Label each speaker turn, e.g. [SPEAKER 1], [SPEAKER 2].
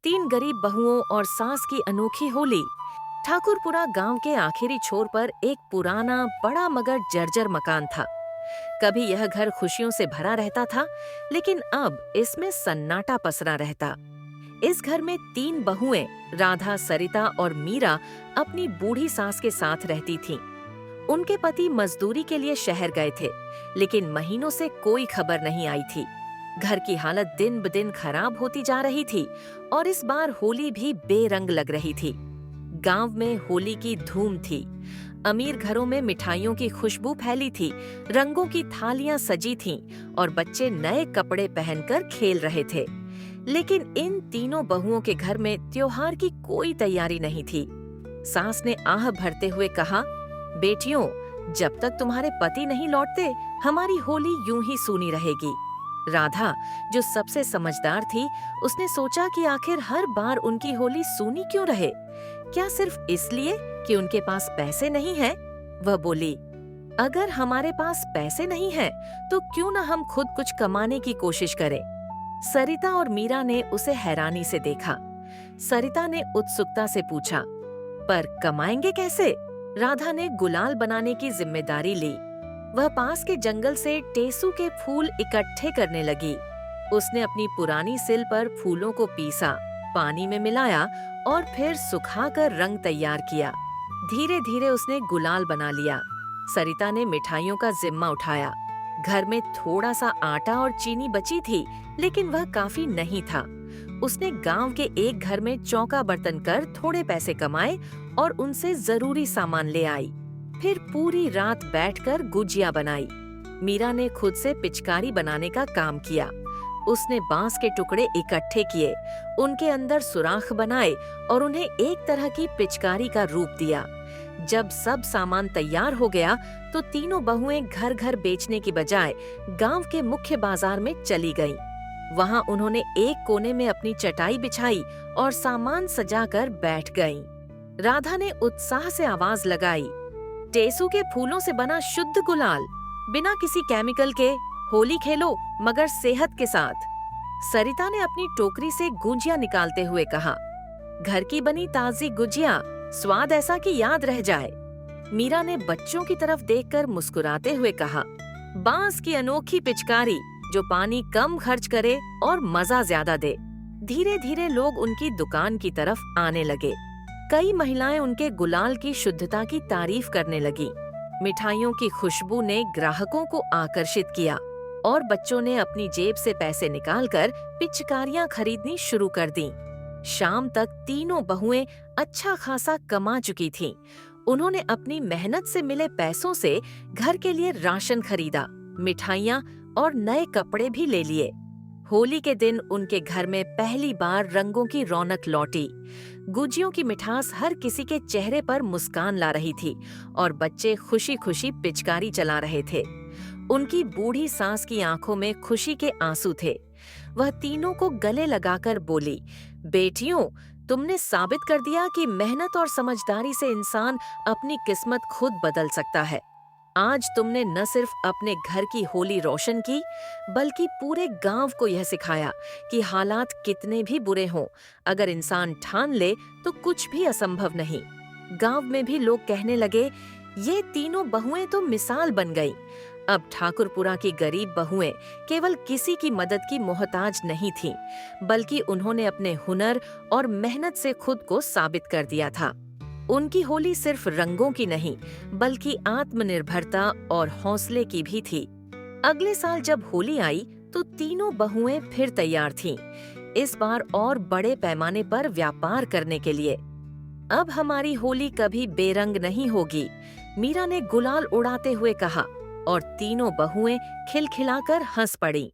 [SPEAKER 1] तीन गरीब बहुओं और सास की अनोखी होली। ठाकुरपुरा गांव के आखिरी छोर पर एक पुराना बड़ा मगर जर्जर मकान था। कभी यह घर खुशियों से भरा रहता था, लेकिन अब इसमें सन्नाटा पसरा रहता। इस घर में तीन बहुएं राधा, सरिता और मीरा अपनी बूढ़ी सास के साथ रहती थीं। उनके पति मजदूरी के लिए शहर गए थे, लेकिन महीनों से कोई खबर नहीं आई थी। घर की हालत दिन ब दिन खराब होती जा रही थी और इस बार होली भी बेरंग लग रही थी। गांव में होली की धूम थी। अमीर घरों में मिठाइयों की खुशबू फैली थी, रंगों की थालियां सजी थीं और बच्चे नए कपड़े पहनकर खेल रहे थे। लेकिन इन तीनों बहुओं के घर में त्योहार की कोई तैयारी नहीं थी। सास ने आह भरते हुए कहा, बेटियों, जब तक तुम्हारे पति नहीं लौटते, हमारी होली यूं ही सूनी रहेगी। राधा, जो सबसे समझदार थी, उसने सोचा कि आखिर हर बार उनकी होली सूनी क्यों रहे? क्या सिर्फ इसलिए कि उनके पास पैसे नहीं हैं? वह बोली, अगर हमारे पास पैसे नहीं हैं, तो क्यों न हम खुद कुछ कमाने की कोशिश करें। सरिता और मीरा ने उसे हैरानी से देखा। सरिता ने उत्सुकता से पूछा, पर कमाएंगे कैसे? राधा ने गुलाल बनाने की जिम्मेदारी ली। वह पास के जंगल से टेसू के फूल इकट्ठे करने लगी। उसने अपनी पुरानी सिल पर फूलों को पीसा, पानी में मिलाया और फिर सुखाकर रंग तैयार किया। धीरे धीरे उसने गुलाल बना लिया। सरिता ने मिठाइयों का जिम्मा उठाया। घर में थोड़ा सा आटा और चीनी बची थी, लेकिन वह काफी नहीं था। उसने गांव के एक घर में चौका बर्तन कर थोड़े पैसे कमाए और उनसे जरूरी सामान ले आई। फिर पूरी रात बैठकर गुजिया बनाई। मीरा ने खुद से पिचकारी बनाने का काम किया। उसने बांस के टुकड़े इकट्ठे किए, उनके अंदर सुराख बनाए और उन्हें एक तरह की पिचकारी का रूप दिया। जब सब सामान तैयार हो गया, तो तीनों बहुएं घर घर बेचने की बजाय गांव के मुख्य बाजार में चली गईं। वहां उन्होंने एक कोने में अपनी चटाई बिछाई और सामान सजाकर बैठ गईं। राधा ने उत्साह से आवाज लगाई, टेसू के फूलों से बना शुद्ध गुलाल, बिना किसी केमिकल के, होली खेलो मगर सेहत के साथ। सरिता ने अपनी टोकरी से गुजिया निकालते हुए कहा, घर की बनी ताजी गुजिया, स्वाद ऐसा कि याद रह जाए। मीरा ने बच्चों की तरफ देखकर मुस्कुराते हुए कहा, बांस की अनोखी पिचकारी, जो पानी कम खर्च करे और मजा ज्यादा दे। धीरे धीरे लोग उनकी दुकान की तरफ आने लगे। कई महिलाएं उनके गुलाल की शुद्धता की तारीफ करने लगी। मिठाइयों की खुशबू ने ग्राहकों को आकर्षित किया और बच्चों ने अपनी जेब से पैसे निकालकर पिचकारियां खरीदनी शुरू कर दी। शाम तक तीनों बहुएं अच्छा खासा कमा चुकी थीं। उन्होंने अपनी मेहनत से मिले पैसों से घर के लिए राशन खरीदा, मिठाइयां और नए कपड़े भी ले लिए। होली के दिन उनके घर में पहली बार रंगों की रौनक लौटी। गुजियों की मिठास हर किसी के चेहरे पर मुस्कान ला रही थी और बच्चे खुशी खुशी पिचकारी चला रहे थे। उनकी बूढ़ी सास की आंखों में खुशी के आंसू थे। वह तीनों को गले लगाकर बोली, बेटियों, तुमने साबित कर दिया कि मेहनत और समझदारी से इंसान अपनी किस्मत खुद बदल सकता है। आज तुमने न सिर्फ अपने घर की होली रोशन की, बल्कि पूरे गांव को यह सिखाया कि हालात कितने भी बुरे हों, अगर इंसान ठान ले तो कुछ भी असंभव नहीं। गांव में भी लोग कहने लगे, ये तीनों बहुएं तो मिसाल बन गई। अब ठाकुरपुरा की गरीब बहुएं केवल किसी की मदद की मोहताज नहीं थीं, बल्कि उन्होंने अपने हुनर और मेहनत से खुद को साबित कर दिया था। उनकी होली सिर्फ रंगों की नहीं, बल्कि आत्मनिर्भरता और हौसले की भी थी। अगले साल जब होली आई, तो तीनों बहुएं फिर तैयार थीं, इस बार और बड़े पैमाने पर व्यापार करने के लिए। अब हमारी होली कभी बेरंग नहीं होगी, मीरा ने गुलाल उड़ाते हुए कहा और तीनों बहुएं खिलखिलाकर हंस पड़ीं।